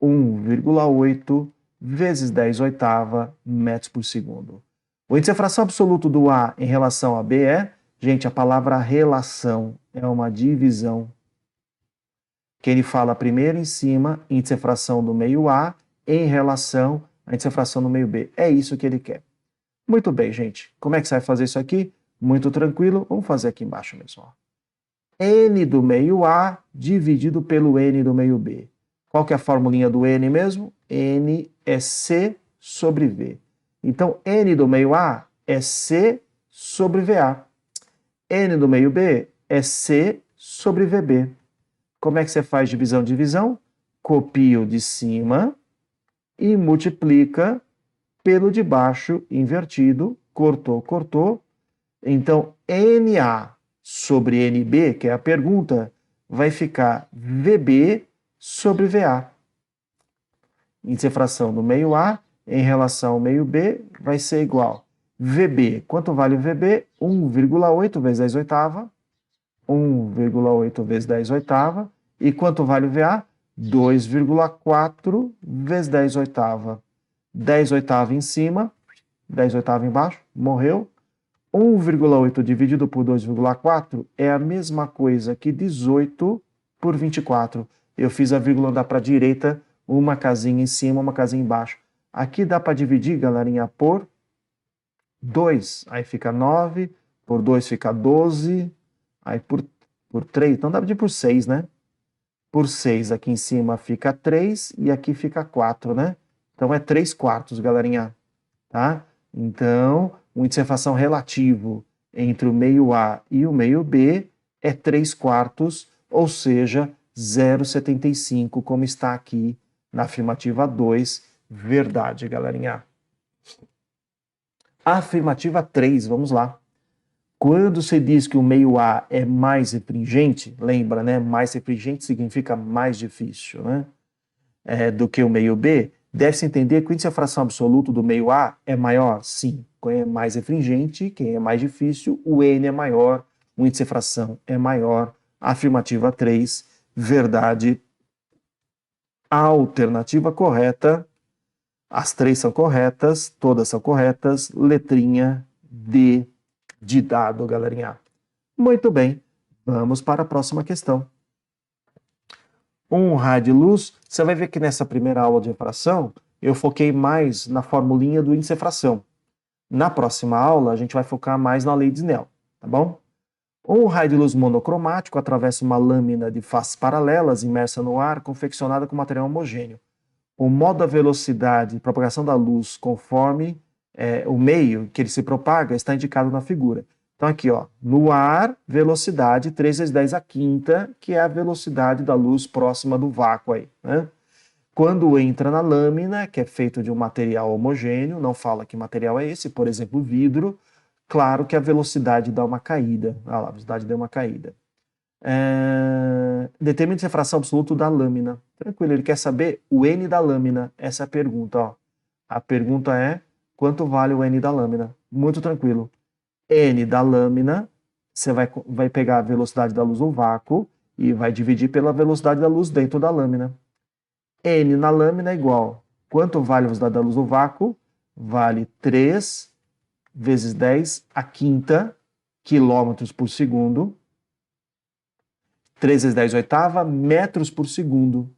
1,8 vezes 10 oitavas metros por segundo. O índice de fração absoluto do A em relação a B é, gente, a palavra relação é uma divisão. Que ele fala primeiro em cima, índice de fração do meio A em relação à índice de fração do meio B. É isso que ele quer. Muito bem, gente. Como é que você vai fazer isso aqui? Muito tranquilo. Vamos fazer aqui embaixo mesmo. Ó. N do meio A dividido pelo N do meio B. Qual que é a formulinha do N mesmo? N é C sobre V. Então, N do meio A é C sobre VA. N do meio B é C sobre VB. Como é que você faz divisão? Divisão? Copia o de cima e multiplica pelo de baixo invertido. Cortou, cortou. Então, NA sobre NB, que é a pergunta, vai ficar VB sobre VA. Índice de fração do meio A em relação ao meio B vai ser igual. VB, quanto vale o VB? 1,8 vezes 10 oitavas. 1,8 vezes 10 oitavas. E quanto vale o VA? 2,4 vezes 10 oitavas. 10 oitavas em cima, 10 oitavas embaixo, morreu. 1,8 dividido por 2,4 é a mesma coisa que 18 por 24. Eu fiz a vírgula andar para a direita, uma casinha em cima, uma casinha embaixo. Aqui dá para dividir, galerinha, por 2. Aí fica 9, por 2 fica 12, aí por 3, então dá para dividir por 6, né? Por 6 aqui em cima fica 3 e aqui fica 4, né? Então é 3/4, galerinha, tá? Então, o índice de fração relativo entre o meio A e o meio B é 3/4, ou seja, 0,75, como está aqui na afirmativa 2. Verdade, galerinha. Afirmativa 3, vamos lá. Quando se diz que o meio A é mais refringente, lembra, né? Mais refringente significa mais difícil, né? Do que o meio B, deve-se entender que o índice de fração absoluto do meio A é maior? Sim. Quem é mais refringente, quem é mais difícil, o N é maior, o índice de fração é maior. Afirmativa 3, verdade. A alternativa correta, as três são corretas, todas são corretas, letrinha D, de dado, galerinha. Muito bem, vamos para a próxima questão. Um raio de luz, você vai ver que nessa primeira aula de refração, eu foquei mais na formulinha do índice de refração. Na próxima aula, a gente vai focar mais na lei de Snell, tá bom? Um raio de luz monocromático atravessa uma lâmina de faces paralelas imersa no ar, confeccionada com material homogêneo. O modo da velocidade de propagação da luz conforme o meio que ele se propaga está indicado na figura. Então aqui, ó, no ar, velocidade 3 vezes 10 a quinta, que é a velocidade da luz próxima do vácuo aí, né? Quando entra na lâmina, que é feito de um material homogêneo, não fala que material é esse, por exemplo, vidro, claro que a velocidade dá uma caída. Ah lá, a velocidade deu uma caída. Determine a fração absoluta da lâmina. Tranquilo, ele quer saber o N da lâmina. Essa é a pergunta, ó. A pergunta é, quanto vale o N da lâmina? Muito tranquilo. N da lâmina, você vai pegar a velocidade da luz no vácuo e vai dividir pela velocidade da luz dentro da lâmina. N na lâmina é igual. Quanto vale a velocidade da luz no vácuo? Vale 3 vezes 10 a quinta quilômetros por segundo. 3 vezes 10 oitava metros por segundo.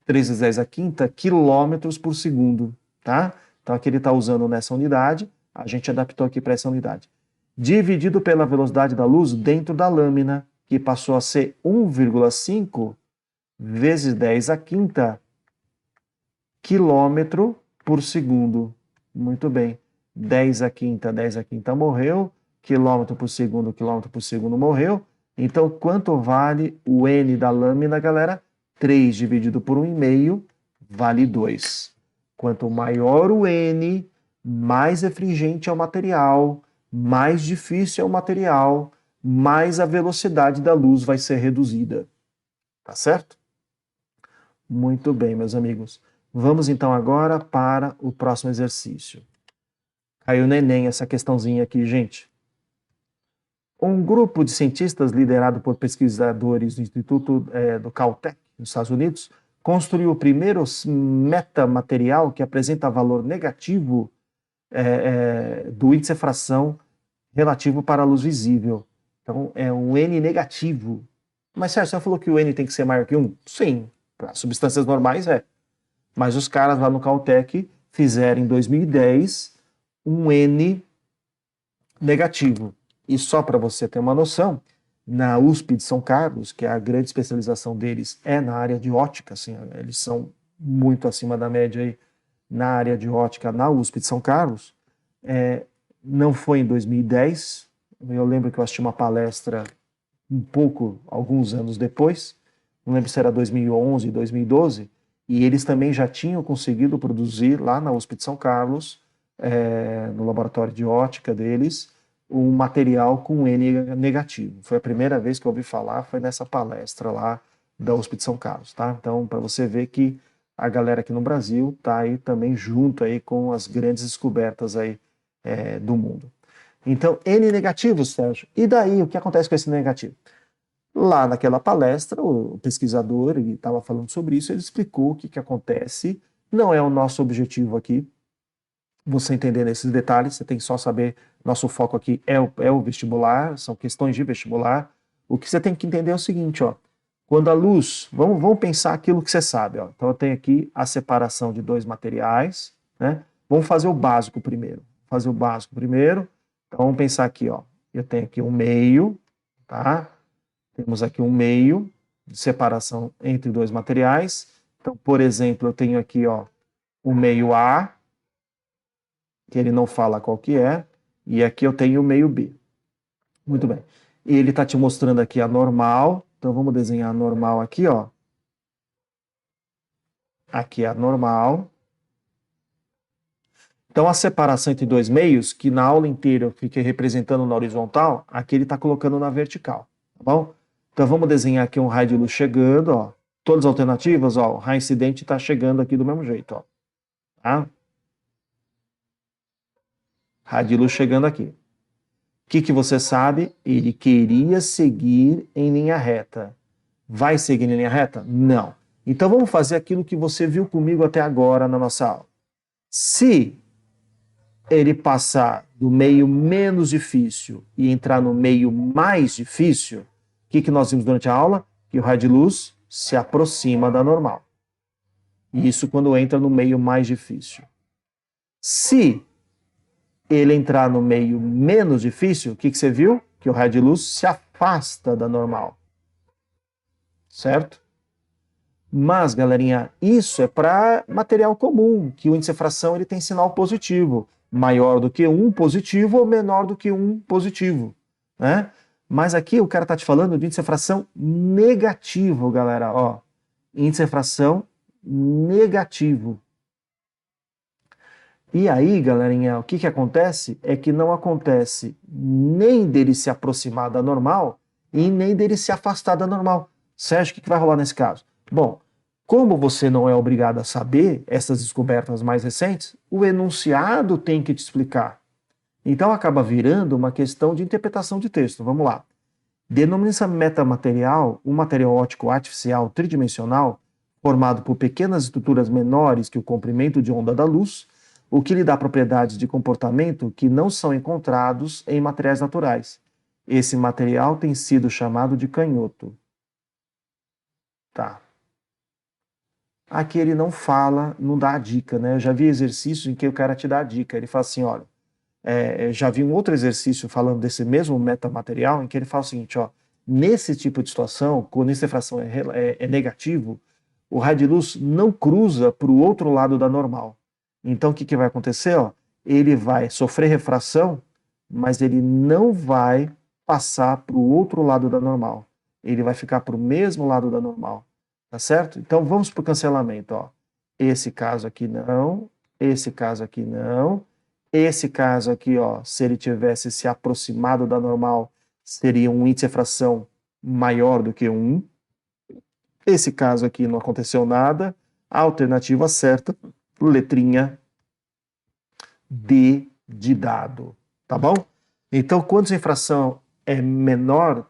3 vezes 10 a quinta quilômetros por segundo. Tá? Então aqui ele está usando nessa unidade. A gente adaptou aqui para essa unidade. Dividido pela velocidade da luz dentro da lâmina, que passou a ser 1,5 vezes 10 a quinta quilômetro por segundo. Muito bem. 10 a quinta morreu. Quilômetro por segundo morreu. Então, quanto vale o N da lâmina, galera? 3 dividido por 1,5 vale 2. Quanto maior o N, mais refringente é o material, mais difícil é o material, mais a velocidade da luz vai ser reduzida. Tá certo? Muito bem, meus amigos. Vamos então agora para o próximo exercício. Caiu no Enem essa questãozinha aqui, gente. Um grupo de cientistas liderado por pesquisadores do Instituto do Caltech, nos Estados Unidos, construiu o primeiro metamaterial que apresenta valor negativo do índice de fração relativo para a luz visível. Então, é um N negativo. Mas, Sérgio, você falou que o N tem que ser maior que 1? Sim, para substâncias normais é. Mas os caras lá no Caltech fizeram em 2010 um N negativo. E só para você ter uma noção, na USP de São Carlos, que é a grande especialização deles é na área de ótica, assim, eles são muito acima da média aí na área de ótica na USP de São Carlos, não foi em 2010, eu lembro que eu assisti uma palestra alguns anos depois, não lembro se era 2011, 2012, e eles também já tinham conseguido produzir lá na USP de São Carlos, no laboratório de ótica deles, um material com N negativo. Foi a primeira vez que eu ouvi falar, foi nessa palestra lá da USP de São Carlos, tá? Então, para você ver que a galera aqui no Brasil tá aí também junto aí com as grandes descobertas aí do mundo. Então, N negativo, Sérgio. E daí, o que acontece com esse negativo? Lá naquela palestra, o pesquisador estava falando sobre isso, ele explicou o que acontece. Não é o nosso objetivo aqui, você entender esses detalhes, você tem que só saber, nosso foco aqui é o vestibular, são questões de vestibular. O que você tem que entender é o seguinte, ó, quando a luz, vamos pensar aquilo que você sabe, ó. Então eu tenho aqui a separação de dois materiais, né? Vamos fazer o básico primeiro. Então vamos pensar aqui, ó, eu tenho aqui um meio, tá? Temos aqui um meio de separação entre dois materiais. Então, por exemplo, eu tenho aqui, ó, o meio A, que ele não fala qual que é, e aqui eu tenho o meio B. Muito bem. E ele está te mostrando aqui a normal, então vamos desenhar a normal aqui, ó. Aqui é a normal. Então a separação entre dois meios, que na aula inteira eu fiquei representando na horizontal, aqui ele está colocando na vertical, tá bom? Então vamos desenhar aqui um raio de luz chegando, ó. Todas as alternativas, ó, o raio incidente está chegando aqui do mesmo jeito, ó. Tá? Raio de luz chegando aqui. O que você sabe? Ele queria seguir em linha reta. Vai seguir em linha reta? Não. Então vamos fazer aquilo que você viu comigo até agora na nossa aula. Se ele passar do meio menos difícil e entrar no meio mais difícil, o que nós vimos durante a aula? Que o raio de luz se aproxima da normal. Isso quando entra no meio mais difícil. Se ele entrar no meio menos difícil, o que você viu? Que o raio de luz se afasta da normal. Certo? Mas, galerinha, isso é para material comum, que o índice de refração ele tem sinal positivo, maior do que 1 positivo ou menor do que 1 positivo, né? Mas aqui o cara está te falando de índice de refração negativo, galera, ó. Índice de refração negativo. E aí, galerinha, o que acontece é que não acontece nem dele se aproximar da normal e nem dele se afastar da normal. Sérgio, o que vai rolar nesse caso? Bom, como você não é obrigado a saber essas descobertas mais recentes, o enunciado tem que te explicar. Então acaba virando uma questão de interpretação de texto. Vamos lá. Denomina-se metamaterial um material óptico artificial tridimensional formado por pequenas estruturas menores que o comprimento de onda da luz, o que lhe dá propriedades de comportamento que não são encontrados em materiais naturais. Esse material tem sido chamado de canhoto. Tá. Aqui ele não fala, não dá a dica, né? Eu já vi exercícios em que o cara te dá a dica. Ele fala assim, olha, já vi um outro exercício falando desse mesmo metamaterial, em que ele fala o seguinte, ó, nesse tipo de situação, quando essa refração é negativo, o raio de luz não cruza para o outro lado da normal. Então o que vai acontecer? Ó? Ele vai sofrer refração, mas ele não vai passar para o outro lado da normal. Ele vai ficar para o mesmo lado da normal. Tá certo? Então vamos para o cancelamento. Ó. Esse caso aqui não, esse caso aqui não, esse caso aqui, ó, se ele tivesse se aproximado da normal, seria um índice de refração maior do que 1. Esse caso aqui não aconteceu nada. A alternativa certa, letrinha D de dado. Tá bom? Então, quando a infração é menor,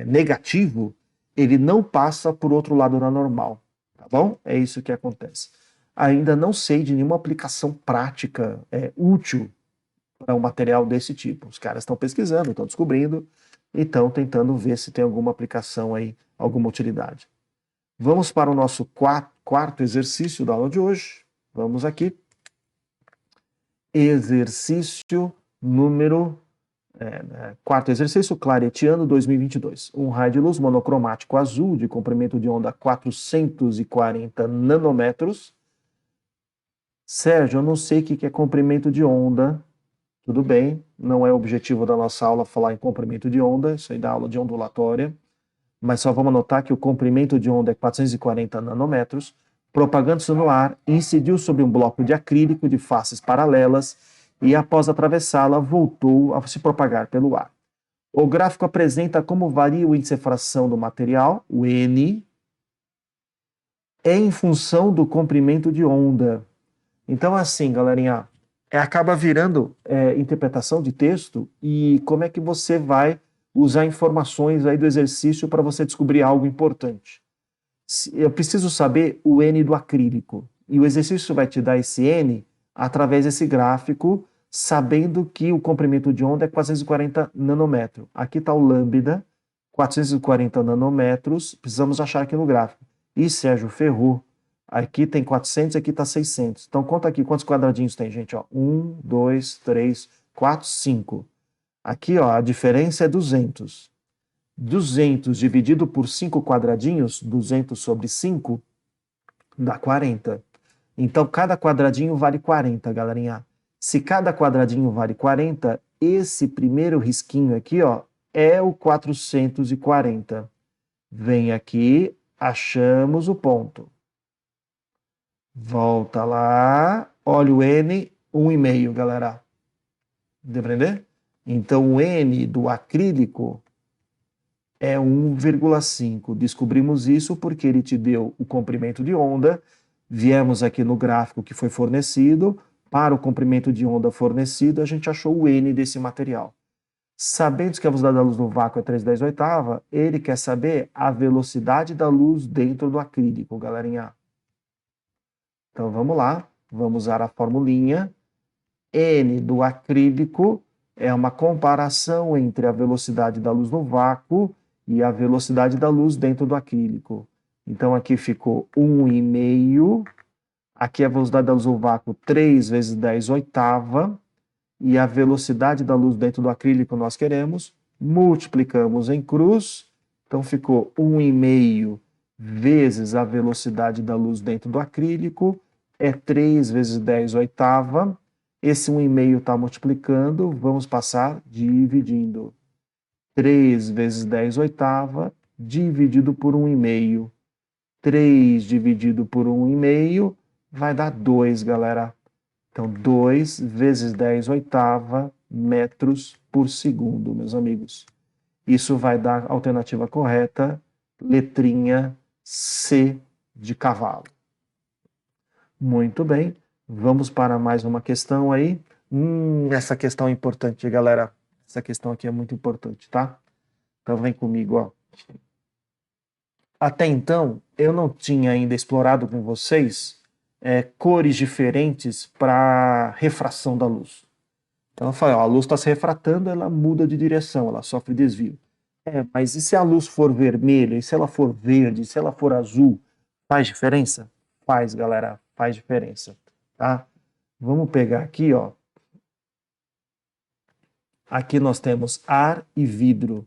negativo, ele não passa por outro lado da normal. Tá bom? É isso que acontece. Ainda não sei de nenhuma aplicação prática útil para um material desse tipo. Os caras estão pesquisando, estão descobrindo e estão tentando ver se tem alguma aplicação aí, alguma utilidade. Vamos para o nosso quarto exercício da aula de hoje. Vamos aqui. Exercício número... quarto exercício, claretiano 2022. Um raio de luz monocromático azul de comprimento de onda 440 nanômetros. Sérgio, eu não sei o que é comprimento de onda. Tudo bem, não é o objetivo da nossa aula falar em comprimento de onda, isso aí dá aula de ondulatória. Mas só vamos anotar que o comprimento de onda é 440 nanômetros, propagando-se no ar, incidiu sobre um bloco de acrílico de faces paralelas e, após atravessá-la, voltou a se propagar pelo ar. O gráfico apresenta como varia o índice de refração do material, o N, em função do comprimento de onda. Então, assim, galerinha, acaba virando interpretação de texto e como é que você vai usar informações aí do exercício para você descobrir algo importante. Eu preciso saber o N do acrílico. E o exercício vai te dar esse N através desse gráfico, sabendo que o comprimento de onda é 440 nanômetros. Aqui está o lambda, 440 nanômetros, precisamos achar aqui no gráfico. E Sérgio, ferrou. Aqui tem 400, aqui está 600. Então conta aqui quantos quadradinhos tem, gente. Ó. 1, 2, 3, 4, 5. Aqui, ó, a diferença é 200. 200 dividido por 5 quadradinhos, 200 sobre 5, dá 40. Então, cada quadradinho vale 40, galerinha. Se cada quadradinho vale 40, esse primeiro risquinho aqui, ó, é o 440. Vem aqui, achamos o ponto. Volta lá, olha o N, 1,5, galera. Deu pra entender? Então, o N do acrílico é 1,5. Descobrimos isso porque ele te deu o comprimento de onda, viemos aqui no gráfico que foi fornecido, para o comprimento de onda fornecido, a gente achou o N desse material. Sabendo que a velocidade da luz no vácuo é 3/10, ele quer saber a velocidade da luz dentro do acrílico, galerinha. Então vamos lá, vamos usar a formulinha. N do acrílico é uma comparação entre a velocidade da luz no vácuo e a velocidade da luz dentro do acrílico. Então aqui ficou 1,5. Aqui a velocidade da luz no vácuo 3 vezes 10 oitava. E a velocidade da luz dentro do acrílico nós queremos. Multiplicamos em cruz. Então ficou 1,5 vezes a velocidade da luz dentro do acrílico. É 3 vezes 10 oitava. Esse 1,5 está multiplicando. Vamos passar dividindo. 3 vezes 10 oitava dividido por 1,5. 3 dividido por 1,5 vai dar 2, galera. Então, 2 vezes 10 oitava metros por segundo, meus amigos. Isso vai dar a alternativa correta, letrinha C de cavalo. Muito bem, vamos para mais uma questão aí. Essa questão é importante, galera. Essa questão aqui é muito importante, tá? Então, vem comigo, ó. Até então, eu não tinha ainda explorado com vocês cores diferentes para refração da luz. Então eu falei, ó, a luz está se refratando, ela muda de direção, ela sofre desvio. Mas e se a luz for vermelha, e se ela for verde, e se ela for azul, faz diferença? Faz, galera, faz diferença, tá? Vamos pegar aqui, ó. Aqui nós temos ar e vidro.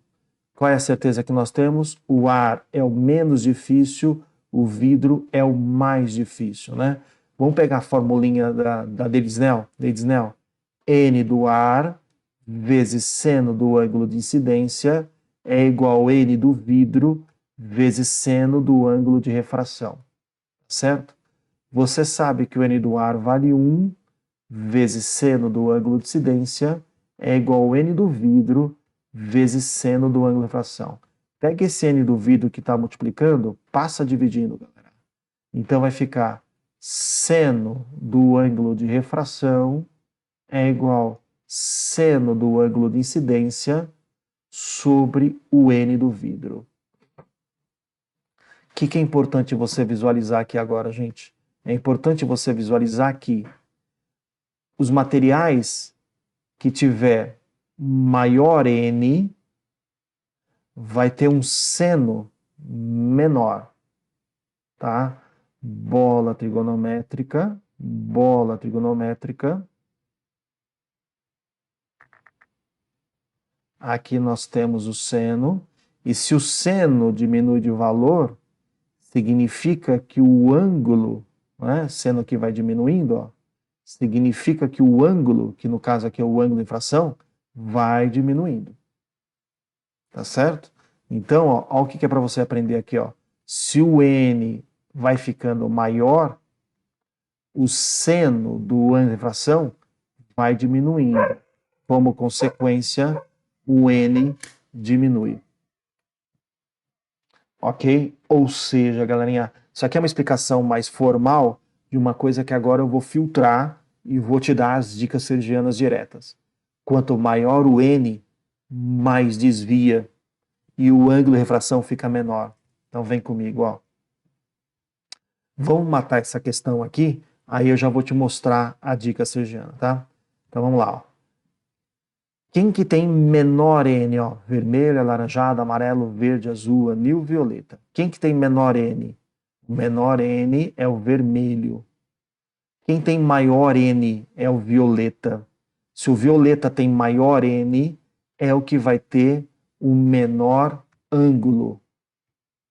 Qual é a certeza que nós temos? O ar é o menos difícil, o vidro é o mais difícil, né? Vamos pegar a formulinha da Delisnell. N do ar vezes seno do ângulo de incidência é igual a N do vidro vezes seno do ângulo de refração, certo? Você sabe que o N do ar vale 1 vezes seno do ângulo de incidência é igual a N do vidro vezes seno do ângulo de refração. Pega esse N do vidro que está multiplicando, passa dividindo, galera. Então vai ficar seno do ângulo de refração é igual seno do ângulo de incidência sobre o N do vidro. O que é importante você visualizar aqui agora, gente? É importante você visualizar que os materiais que tiver maior N vai ter um seno menor, tá? Bola trigonométrica. Aqui nós temos o seno, e se o seno diminui de valor, significa que o ângulo, né, seno que vai diminuindo, ó, significa que o ângulo, que no caso aqui é o ângulo de infração, vai diminuindo. Tá certo? Então, ó o que é para você aprender aqui, ó. Se o N vai ficando maior, o seno do ângulo de infração vai diminuindo. Como consequência, o N diminui. Ok? Ou seja, galerinha, isso aqui é uma explicação mais formal de uma coisa que agora eu vou filtrar e vou te dar as dicas sergianas diretas. Quanto maior o N, mais desvia e o ângulo de refração fica menor. Então vem comigo, ó. Vamos matar essa questão aqui, aí eu já vou te mostrar a dica sergiana, tá? Então vamos lá, ó. Quem que tem menor N, ó? Vermelho, alaranjado, amarelo, verde, azul, anil, violeta. Quem que tem menor N? O menor N é o vermelho. Quem tem maior N é o violeta. Se o violeta tem maior N, é o que vai ter o menor ângulo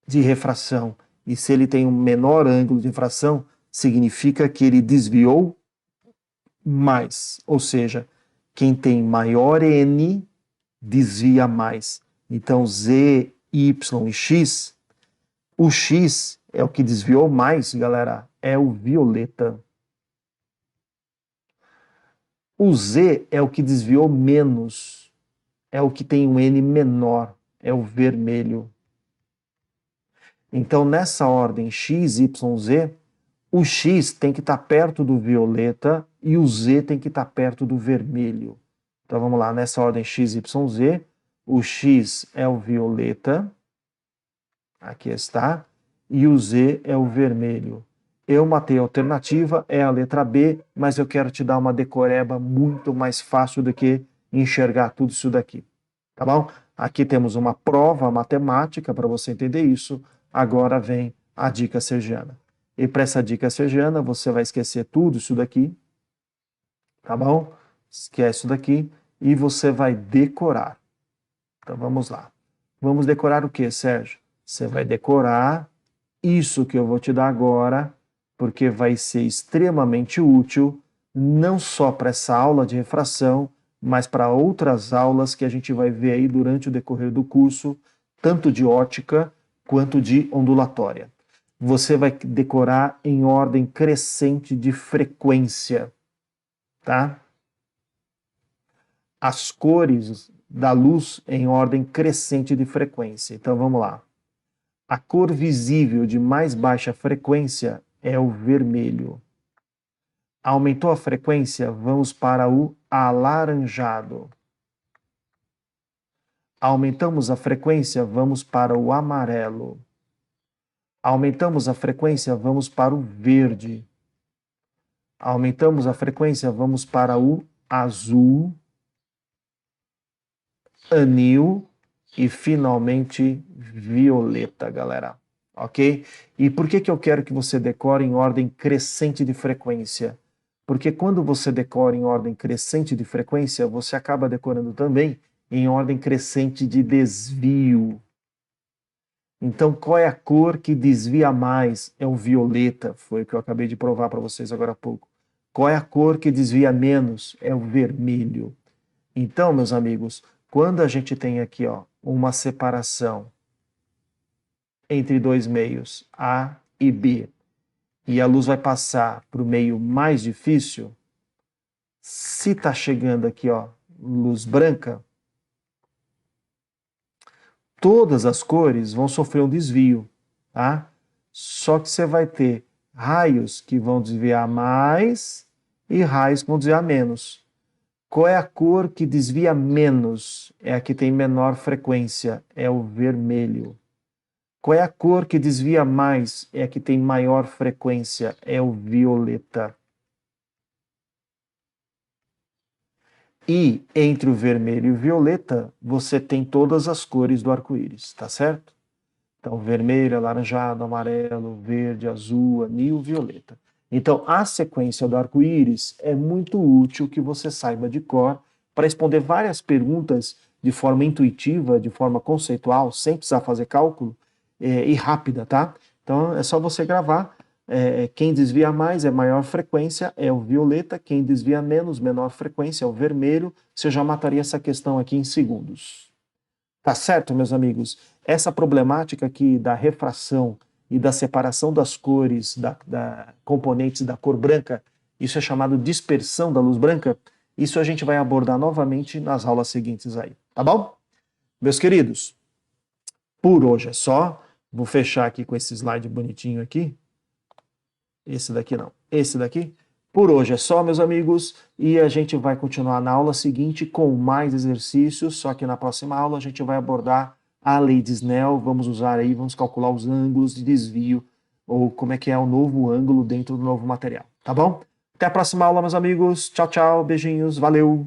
de refração. E se ele tem um menor ângulo de refração, significa que ele desviou mais. Ou seja, quem tem maior N desvia mais. Então, Z, Y e X, o X é o que desviou mais, galera, é o violeta. O Z é o que desviou menos, é o que tem um N menor, é o vermelho. Então, nessa ordem X, Y, Z, o X tem que estar perto do violeta e o Z tem que estar perto do vermelho. Então vamos lá, nessa ordem X, Y, Z, o X é o violeta, aqui está, e o Z é o vermelho. Eu matei a alternativa, é a letra B, mas eu quero te dar uma decoreba muito mais fácil do que enxergar tudo isso daqui. Tá bom? Aqui temos uma prova matemática para você entender isso. Agora vem a dica sergiana. E para essa dica sergiana, você vai esquecer tudo isso daqui, tá bom? Esquece isso daqui e você vai decorar. Então vamos lá. Vamos decorar o que, Sérgio? Você vai decorar isso que eu vou te dar agora, porque vai ser extremamente útil, não só para essa aula de refração, mas para outras aulas que a gente vai ver aí durante o decorrer do curso, tanto de ótica quanto de ondulatória. Você vai decorar em ordem crescente de frequência, tá? As cores da luz em ordem crescente de frequência. Então vamos lá. A cor visível de mais baixa frequência é o vermelho. Aumentou a frequência, vamos para o alaranjado. Aumentamos a frequência, vamos para o amarelo. Aumentamos a frequência, vamos para o verde. Aumentamos a frequência, vamos para o azul, anil e finalmente violeta, galera. Ok? E por que eu quero que você decore em ordem crescente de frequência? Porque quando você decora em ordem crescente de frequência, você acaba decorando também em ordem crescente de desvio. Então, qual é a cor que desvia mais? É o violeta, foi o que eu acabei de provar para vocês agora há pouco. Qual é a cor que desvia menos? É o vermelho. Então, meus amigos, quando a gente tem aqui uma separação entre dois meios, A e B, e a luz vai passar para o meio mais difícil, se está chegando aqui, luz branca, todas as cores vão sofrer um desvio, tá? Só que você vai ter raios que vão desviar mais e raios que vão desviar menos. Qual é a cor que desvia menos? É a que tem menor frequência, é o vermelho. Qual é a cor que desvia mais? É a que tem maior frequência, é o violeta. E entre o vermelho e o violeta, você tem todas as cores do arco-íris, tá certo? Então, vermelho, alaranjado, amarelo, verde, azul, anil, violeta. Então, a sequência do arco-íris é muito útil que você saiba de cor para responder várias perguntas de forma intuitiva, de forma conceitual, sem precisar fazer cálculo, e rápida, tá? Então, é só você gravar. Quem desvia mais é maior frequência, é o violeta. Quem desvia menos, menor frequência, é o vermelho. Você já mataria essa questão aqui em segundos. Tá certo, meus amigos? Essa problemática aqui da refração e da separação das cores, da componentes da cor branca, isso é chamado dispersão da luz branca. Isso a gente vai abordar novamente nas aulas seguintes aí, tá bom? Meus queridos, por hoje é só. Vou fechar aqui com esse slide bonitinho aqui. Esse daqui não, esse daqui. Por hoje é só, meus amigos, e a gente vai continuar na aula seguinte com mais exercícios, só que na próxima aula a gente vai abordar a lei de Snell, vamos calcular os ângulos de desvio, ou como é que é o novo ângulo dentro do novo material, tá bom? Até a próxima aula, meus amigos. Tchau, tchau, beijinhos, valeu!